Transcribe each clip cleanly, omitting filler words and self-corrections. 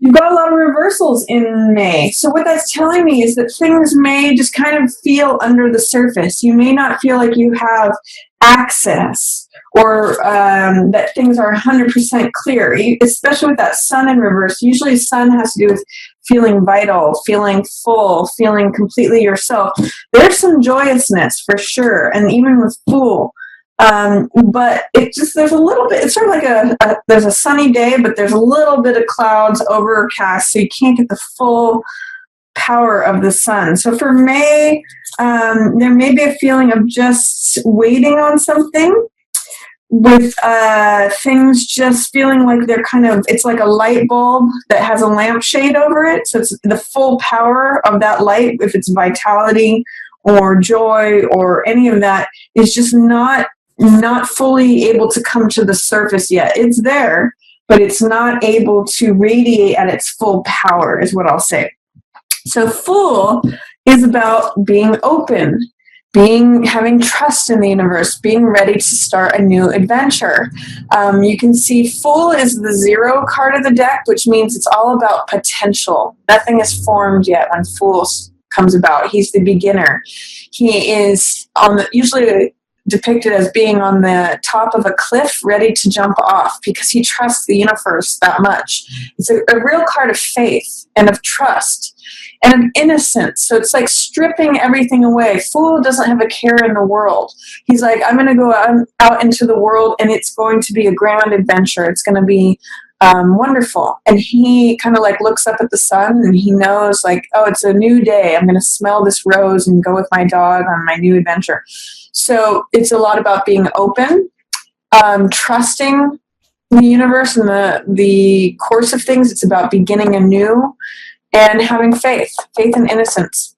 You've got a lot of reversals in May. So what that's telling me is that things may just kind of feel under the surface. You may not feel like you have access or that things are 100% clear, especially with that sun in reverse. Usually sun has to do with feeling vital, feeling full, feeling completely yourself. There's some joyousness for sure, and even with Fool. But it just, there's a little bit, it's sort of like there's a sunny day, but there's a little bit of clouds overcast, so you can't get the full power of the sun. So for May, there may be a feeling of just waiting on something, with things just feeling like they're kind of, it's like a light bulb that has a lampshade over it. So it's the full power of that light, if it's vitality or joy or any of that, is just not fully able to come to the surface yet. It's there, but it's not able to radiate at its full power, is what I'll say. So Fool is about being open, having trust in the universe, being ready to start a new adventure. You can see Fool is the 0 card of the deck, which means it's all about potential. Nothing is formed yet when Fool comes about. He's the beginner. He is usually depicted as being on the top of a cliff ready to jump off because he trusts the universe that much. It's a real card of faith and of trust and of innocence. So it's like stripping everything away. Fool doesn't have a care in the world. He's like, I'm going to go out into the world, and it's going to be a grand adventure. It's going to be wonderful. And he kind of like looks up at the sun, and he knows like, oh, it's a new day. I'm going to smell this rose and go with my dog on my new adventure. So it's a lot about being open, trusting the universe and the course of things. It's about beginning anew and having faith and innocence.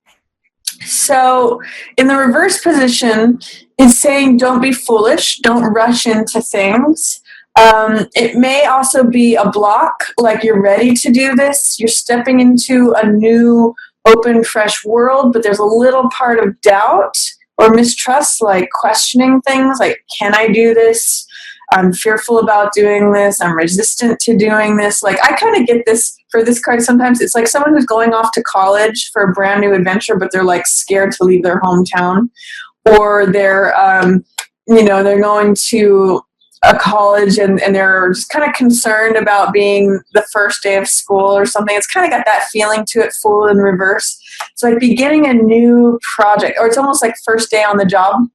So in the reverse position, it's saying don't be foolish, don't rush into things. It may also be a block, like you're ready to do this. You're stepping into a new, open, fresh world, but there's a little part of doubt or mistrust, like questioning things, like, can I do this? I'm fearful about doing this. I'm resistant to doing this. Like, I kind of get this for this card sometimes. It's like someone who's going off to college for a brand new adventure, but they're like scared to leave their hometown. Or they're, they're going to a college and they're just kind of concerned about being the first day of school or something. It's kind of got that feeling to it, Fool in reverse. It's like beginning a new project, or it's almost like first day on the job.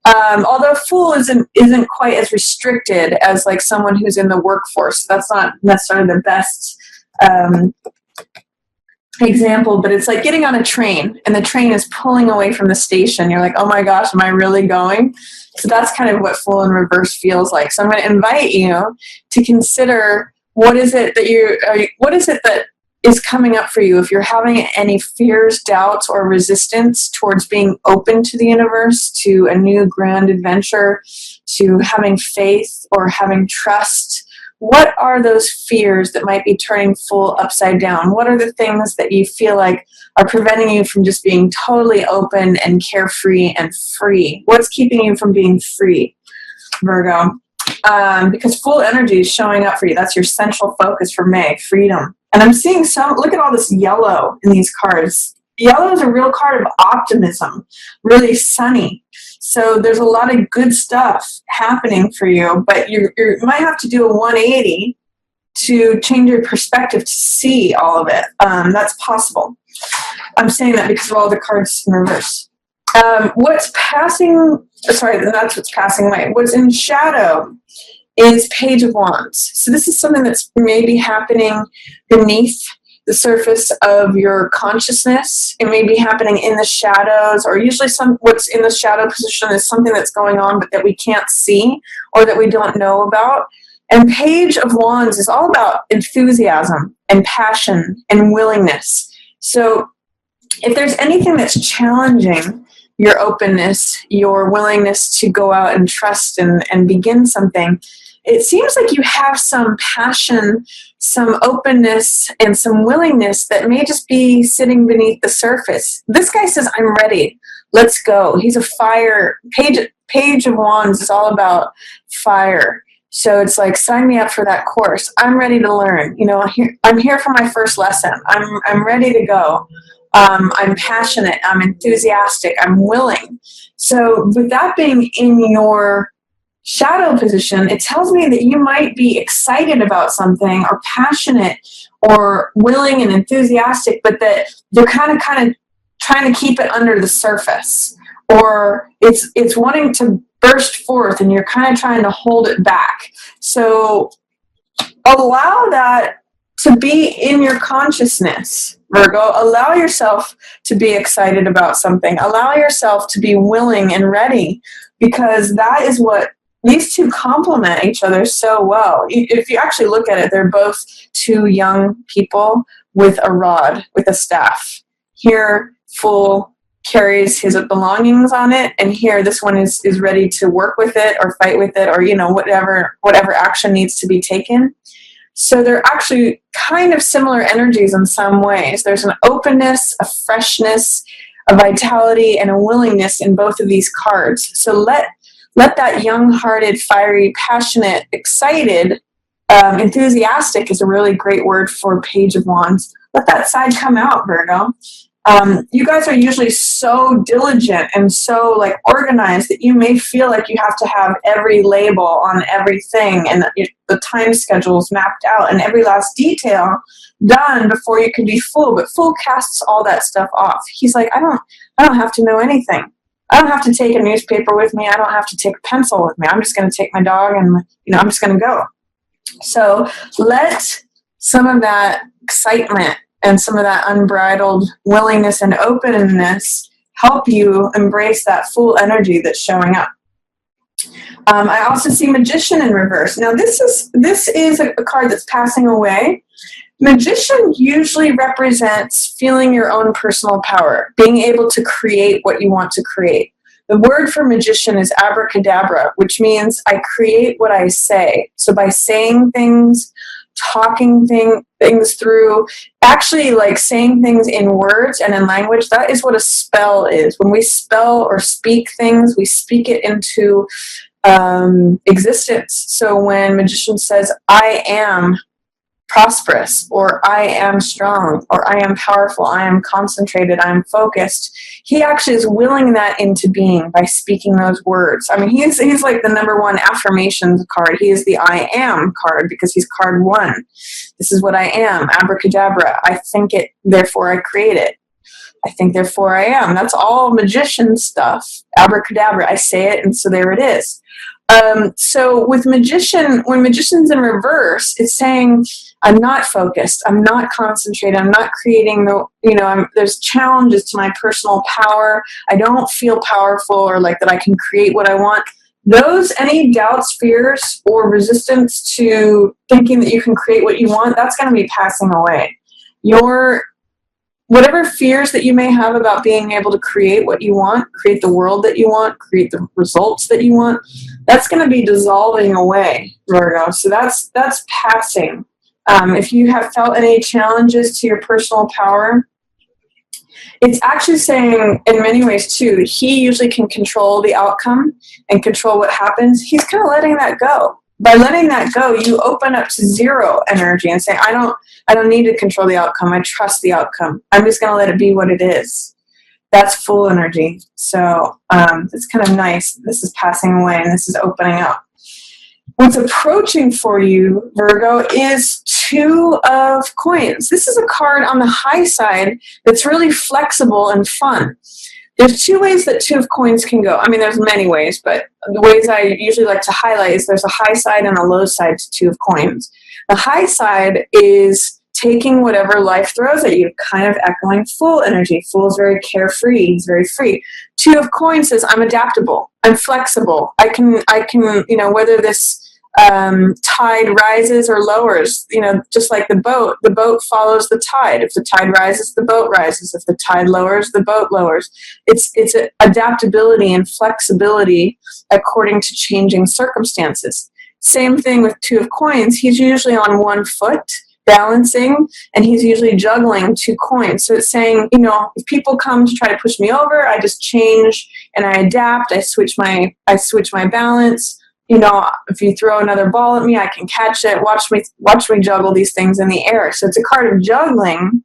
Although Fool isn't quite as restricted as like someone who's in the workforce. That's not necessarily the best example, but it's like getting on a train and the train is pulling away from the station. You're like, oh my gosh, am I really going? So that's kind of what Fool in reverse feels like. So I'm going to invite you to consider what is it that is coming up for you. If you're having any fears, doubts, or resistance towards being open to the universe, to a new grand adventure, to having faith or having trust, what are those fears that might be turning Fool upside down? What are the things that you feel like are preventing you from just being totally open and carefree and free? What's keeping you from being free, Virgo? Because Fool energy is showing up for you. That's your central focus for May, freedom. And I'm seeing look at all this yellow in these cards. Yellow is a real card of optimism, really sunny. So there's a lot of good stuff happening for you, but you might have to do a 180 to change your perspective to see all of it. That's possible. I'm saying that because of all the cards in reverse. That's what's passing away. What's in shadow is Page of Wands. So this is something that's maybe happening beneath the surface of your consciousness. It may be happening in the shadows, or usually what's in the shadow position is something that's going on but that we can't see or that we don't know about. And Page of Wands is all about enthusiasm and passion and willingness. So if there's anything that's challenging your openness, your willingness to go out and trust and begin something, it seems like you have some passion, some openness, and some willingness that may just be sitting beneath the surface. This guy says, I'm ready. Let's go. He's a fire. Page of Wands is all about fire So it's like, sign me up for that course. I'm ready to learn. You know, I'm here for my first lesson. I'm ready to go. I'm passionate. I'm enthusiastic. I'm willing. So with that being in your shadow position, it tells me that you might be excited about something or passionate or willing and enthusiastic, but that they're kind of trying to keep it under the surface, or it's wanting to burst forth and you're kind of trying to hold it back. So allow that to be in your consciousness, Virgo. Allow yourself to be excited about something. Allow yourself to be willing and ready, because that is what these two complement each other so well. If you actually look at it, they're both two young people with a rod, with a staff. Here, Fool carries his belongings on it, and here this one is ready to work with it or fight with it, or, you know, whatever action needs to be taken. So they're actually kind of similar energies in some ways. There's an openness, a freshness, a vitality, and a willingness in both of these cards. So let that young-hearted, fiery, passionate, excited, enthusiastic is a really great word for Page of Wands. Let that side come out, Virgo. You guys are usually so diligent and so like organized that you may feel like you have to have every label on everything, and the time schedule is mapped out and every last detail done before you can be Fool. But Fool casts all that stuff off. He's like, I don't have to know anything. I don't have to take a newspaper with me. I don't have to take a pencil with me. I'm just going to take my dog and, you know, I'm just going to go. So let some of that excitement and some of that unbridled willingness and openness help you embrace that Fool energy that's showing up. I also see Magician in reverse. Now this is a card that's passing away. Magician usually represents feeling your own personal power, being able to create what you want to create. The word for magician is abracadabra, which means I create what I say. So by saying things, talking things through, actually like saying things in words and in language, that is what a spell is. When we spell or speak things, we speak it into existence. So when magician says, I am prosperous, or I am strong, or I am powerful, I am concentrated, I am focused, he actually is willing that into being by speaking those words. I mean, he's like the number one affirmations card. He is the I am card because he's card one. This is what I am, abracadabra. I think it, therefore I create it. I think, therefore I am. That's all magician stuff. Abracadabra. I say it, and so there it is. So with magician, when magician's in reverse, it's saying, I'm not focused, I'm not concentrated, I'm not creating there's challenges to my personal power, I don't feel powerful or like that I can create what I want. Any doubts, fears, or resistance to thinking that you can create what you want, that's going to be passing away. Whatever fears that you may have about being able to create what you want, create the world that you want, create the results that you want, that's going to be dissolving away, Virgo. So that's passing. If you have felt any challenges to your personal power, it's actually saying in many ways too, he usually can control the outcome and control what happens. He's kind of letting that go. By letting that go, you open up to zero energy and say, I don't need to control the outcome. I trust the outcome. I'm just going to let it be what it is. That's Fool energy. So it's kind of nice. This is passing away and this is opening up. What's approaching for you, Virgo, is Two of Coins. This is a card on the high side that's really flexible and fun. There's two ways that Two of Coins can go. I mean, there's many ways, but the ways I usually like to highlight is there's a high side and a low side to Two of Coins. The high side is taking whatever life throws at you, kind of echoing Fool energy. Fool is very carefree. He's very free. Two of Coins says, I'm adaptable. I'm flexible. I can, whether this tide rises or lowers, just like the boat follows the tide. If the tide rises, the boat rises. If the tide lowers, the boat lowers. It's adaptability and flexibility according to changing circumstances. Same thing with Two of Coins. He's usually on one foot, balancing, and he's usually juggling two coins. So it's saying, if people come to try to push me over, I just change and I adapt. I switch my balance. if you throw another ball at me, I can catch it. Watch me juggle these things in the air. So it's a card of juggling,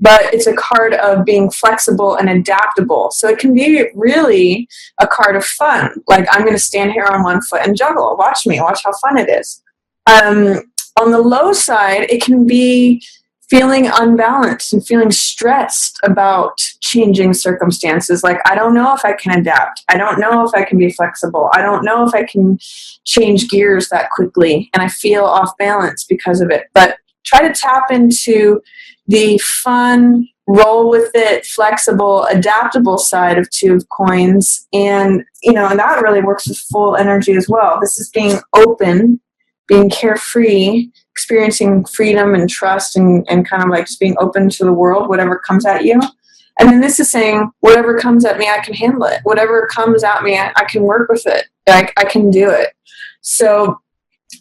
but it's a card of being flexible and adaptable. So it can be really a card of fun. Like, I'm going to stand here on one foot and juggle. Watch me. Watch how fun it is. On the low side, it can be feeling unbalanced and feeling stressed about changing circumstances. Like, I don't know if I can adapt. I don't know if I can be flexible. I don't know if I can change gears that quickly, and I feel off balance because of it. But try to tap into the fun, roll with it, flexible, adaptable side of Two of Coins. And, and that really works with full energy as well. This is being open, being carefree, experiencing freedom and trust, and kind of like just being open to the world, whatever comes at you. And then this is saying, whatever comes at me, I can handle it. Whatever comes at me, I can work with it. I can do it. So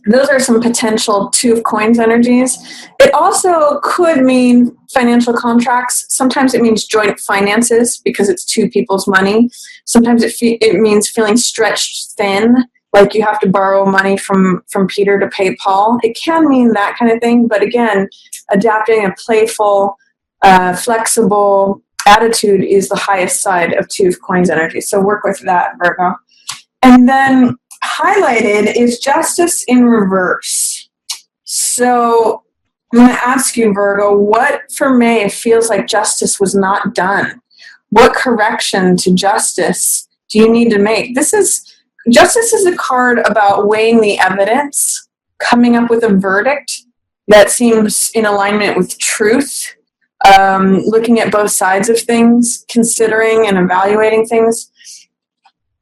those are some potential Two of Coins energies. It also could mean financial contracts. Sometimes it means joint finances because it's two people's money. Sometimes it means feeling stretched thin, like you have to borrow money from Peter to pay Paul. It can mean that kind of thing, but again, adapting a playful, flexible attitude is the highest side of Two of Coins energy. So work with that, Virgo. And then highlighted is Justice in reverse. So I'm going to ask you, Virgo, what for May feels like justice was not done? What correction to justice do you need to make? Justice is a card about weighing the evidence, coming up with a verdict that seems in alignment with truth, looking at both sides of things, considering and evaluating things.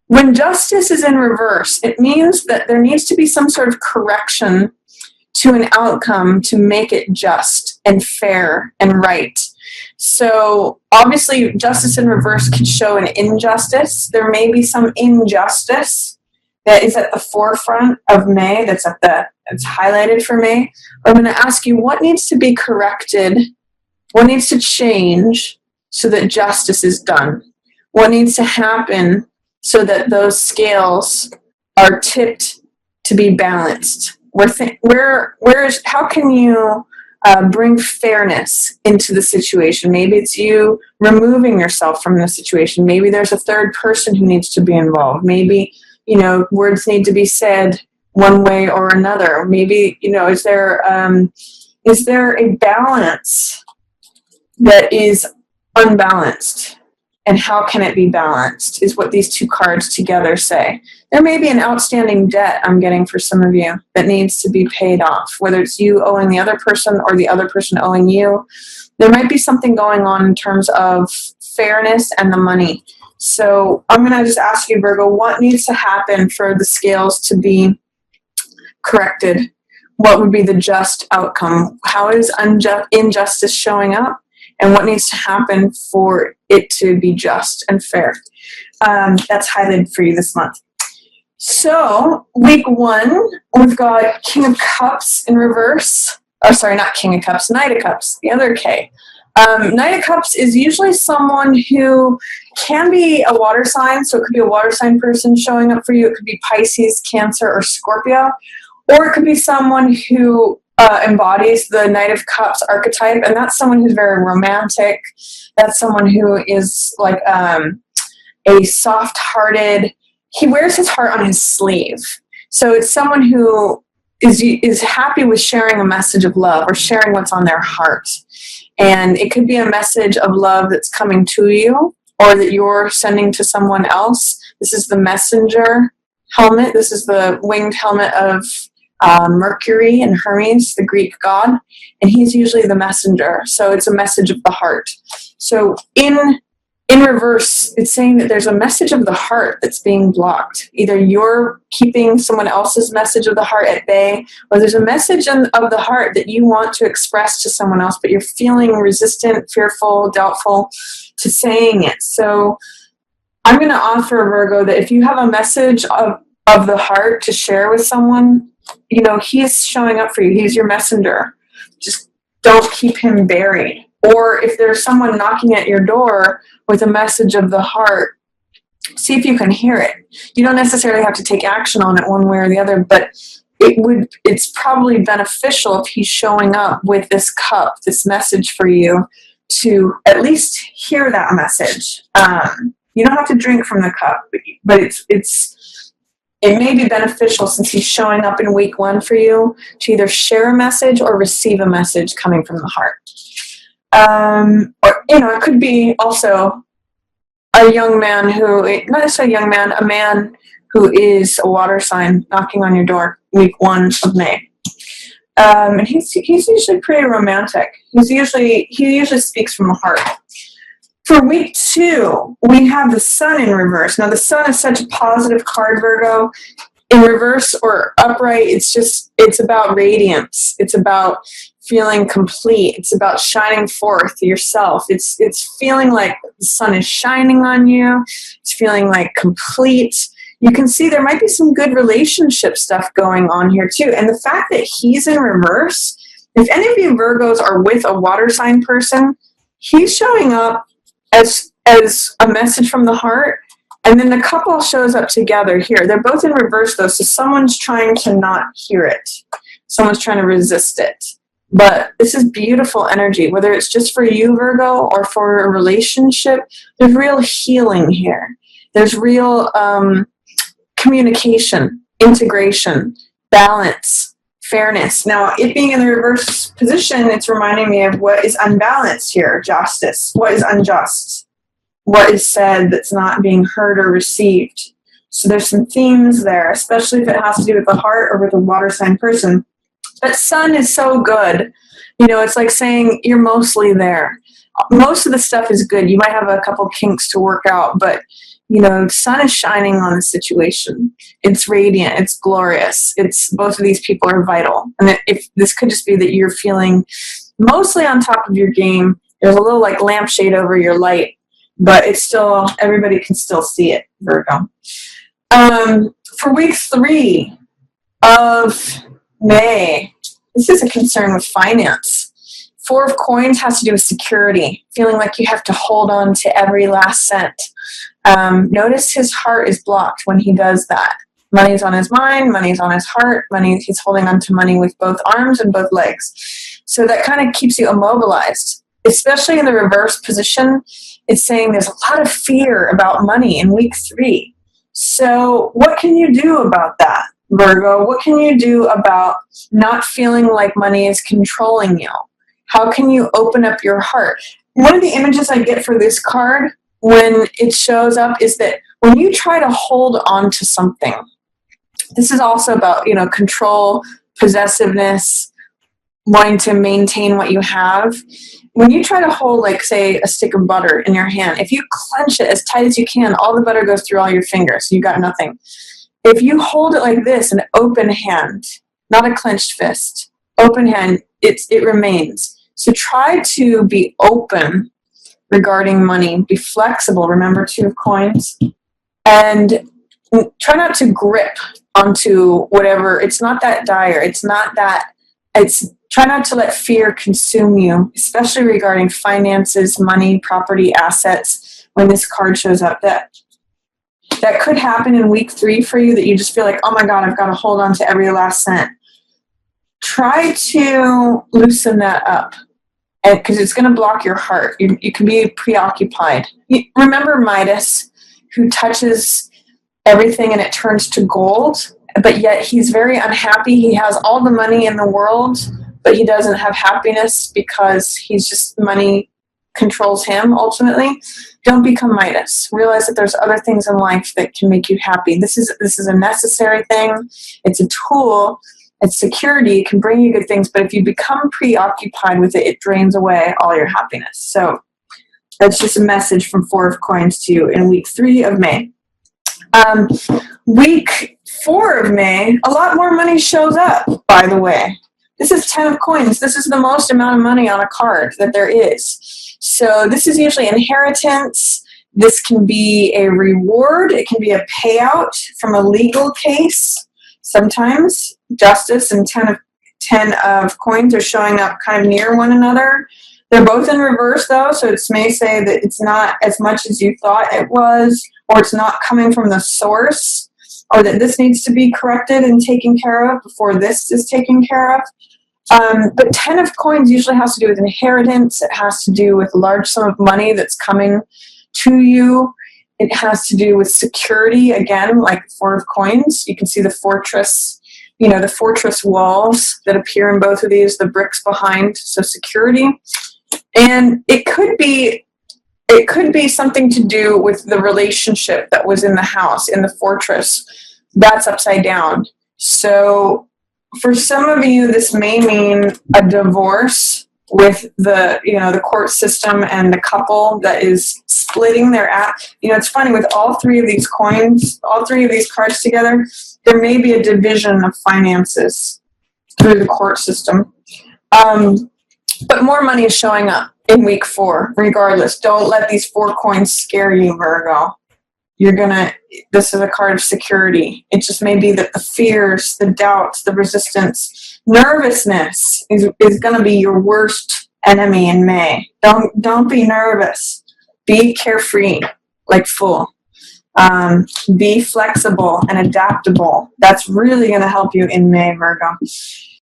When justice is in reverse, it means that there needs to be some sort of correction to an outcome to make it just and fair and right. So obviously, justice in reverse can show an injustice. There may be some injustice that is at the forefront of May, that's highlighted for May. I'm going to ask you, what needs to be corrected? What needs to change so that justice is done? What needs to happen so that those scales are tipped to be balanced? How can you bring fairness into the situation? Maybe it's you removing yourself from the situation. Maybe there's a third person who needs to be involved. Maybe, words need to be said one way or another. Maybe, is there a balance that is unbalanced? And how can it be balanced is what these two cards together say. There may be an outstanding debt I'm getting for some of you that needs to be paid off, whether it's you owing the other person or the other person owing you. There might be something going on in terms of fairness and the money. So I'm going to just ask you, Virgo, what needs to happen for the scales to be corrected? What would be the just outcome? How is injustice showing up? And what needs to happen for it to be just and fair? That's highlighted for you this month. So week 1, we've got King of Cups in reverse. Oh, sorry, not King of Cups, Knight of Cups, the other K. Knight of Cups is usually someone who can be a water sign, so it could be a water sign person showing up for you. It could be Pisces, Cancer, or Scorpio. Or it could be someone who embodies the Knight of Cups archetype, and that's someone who's very romantic. That's someone who is like a soft-hearted. He wears his heart on his sleeve. So it's someone who is happy with sharing a message of love or sharing what's on their heart. And it could be a message of love that's coming to you or that you're sending to someone else. This is the messenger helmet. This is the winged helmet of Mercury and Hermes, the Greek god, and he's usually the messenger. So it's a message of the heart. So in reverse, it's saying that there's a message of the heart that's being blocked. Either you're keeping someone else's message of the heart at bay, or there's a message of the heart that you want to express to someone else, but you're feeling resistant, fearful, doubtful to saying it. So I'm going to offer, Virgo, that if you have a message of the heart to share with someone, he's showing up for you. He's your messenger. Just don't keep him buried. Or if there's someone knocking at your door with a message of the heart, See if you can hear it. You don't necessarily have to take action on it one way or the other, but it's probably beneficial if he's showing up with this cup, this message for you, to at least hear that message. You don't have to drink from the cup, but it may be beneficial, since he's showing up in week 1 for you, to either share a message or receive a message coming from the heart. Or, it could be also a young man not necessarily a young man, a man who is a water sign knocking on your door week 1 of May. And he's usually pretty romantic. He usually speaks from the heart. For week 2, we have the sun in reverse. Now, the sun is such a positive card, Virgo. In reverse or upright, it's about radiance. It's about feeling complete. It's about shining forth yourself. It's feeling like the sun is shining on you. It's feeling like complete. You can see there might be some good relationship stuff going on here too. And the fact that he's in reverse, if any of you Virgos are with a water sign person, he's showing up as a message from the heart, and then the couple shows up together here. They're both in reverse though, so someone's trying to not hear it. Someone's trying to resist it. But this is beautiful energy, whether it's just for you, Virgo, or for a relationship. There's real healing here. There's real communication, integration, balance, fairness. Now, it being in the reverse position, it's reminding me of what is unbalanced here, justice. What is unjust? What is said that's not being heard or received? So there's some themes there, especially if it has to do with the heart or with a water sign person. But sun is so good. It's like saying you're mostly there. Most of the stuff is good. You might have a couple kinks to work out, but sun is shining on the situation. It's radiant. It's glorious. Both of these people are vital. And if this could just be that you're feeling mostly on top of your game. There's a little like lampshade over your light, but it's still, everybody can still see it, Virgo. For week 3 of May, this is a concern with finance. 4 of Coins has to do with security, feeling like you have to hold on to every last cent. Notice his heart is blocked when he does that. Money's on his mind, money's on his heart, he's holding on to money with both arms and both legs. So that kind of keeps you immobilized, especially in the reverse position. It's saying there's a lot of fear about money in week 3. So what can you do about that, Virgo? What can you do about not feeling like money is controlling you? How can you open up your heart? One of the images I get for this card when it shows up is that when you try to hold on to something, this is also about, control, possessiveness, wanting to maintain what you have. When you try to hold, like, say, a stick of butter in your hand, if you clench it as tight as you can, all the butter goes through all your fingers, so you got nothing. If you hold it like this, an open hand, not a clenched fist, open hand, it remains. So try to be open regarding money. Be flexible. Remember 2 of Coins. And try not to grip onto whatever. It's not that dire. Try not to let fear consume you, especially regarding finances, money, property, assets. When this card shows up, that could happen in week 3 for you, that you just feel like, oh my God, I've got to hold on to every last cent. Try to loosen that up, because it's going to block your heart. You can be preoccupied. Remember Midas, who touches everything and it turns to gold, but yet he's very unhappy. He has all the money in the world, but he doesn't have happiness because money controls him ultimately. Don't become Midas. Realize that there's other things in life that can make you happy. This is a necessary thing. It's a tool. It's security. It can bring you good things, but if you become preoccupied with it, it drains away all your happiness. So that's just a message from 4 of Coins to you in week 3 of May. Week 4 of May, a lot more money shows up, by the way. This is 10 of Coins. This is the most amount of money on a card that there is. So this is usually inheritance. This can be a reward. It can be a payout from a legal case. Sometimes justice and 10 of Coins are showing up kind of near one another. They're both in reverse, though, so it may say that it's not as much as you thought it was, or it's not coming from the source, or that this needs to be corrected and taken care of before this is taken care of. But 10 of coins usually has to do with inheritance. It has to do with a large sum of money that's coming to you. It has to do with security, again, like 4 of coins. You can see the fortress, the fortress walls that appear in both of these, the bricks behind, so security. And it could be something to do with the relationship that was in the house, in the fortress. That's upside down. So for some of you, this may mean a divorce with the court system and the couple that is splitting their it's funny, with all 3 of these coins, all 3 of these cards together, there may be a division of finances through the court system. But more money is showing up in week 4, regardless. Don't let these 4 coins scare you, Virgo. This is a card of security. It just may be that the fears, the doubts, the resistance, nervousness is going to be your worst enemy in May. Don't be nervous. Be carefree, like Fool. Be flexible and adaptable. That's really going to help you in May, Virgo.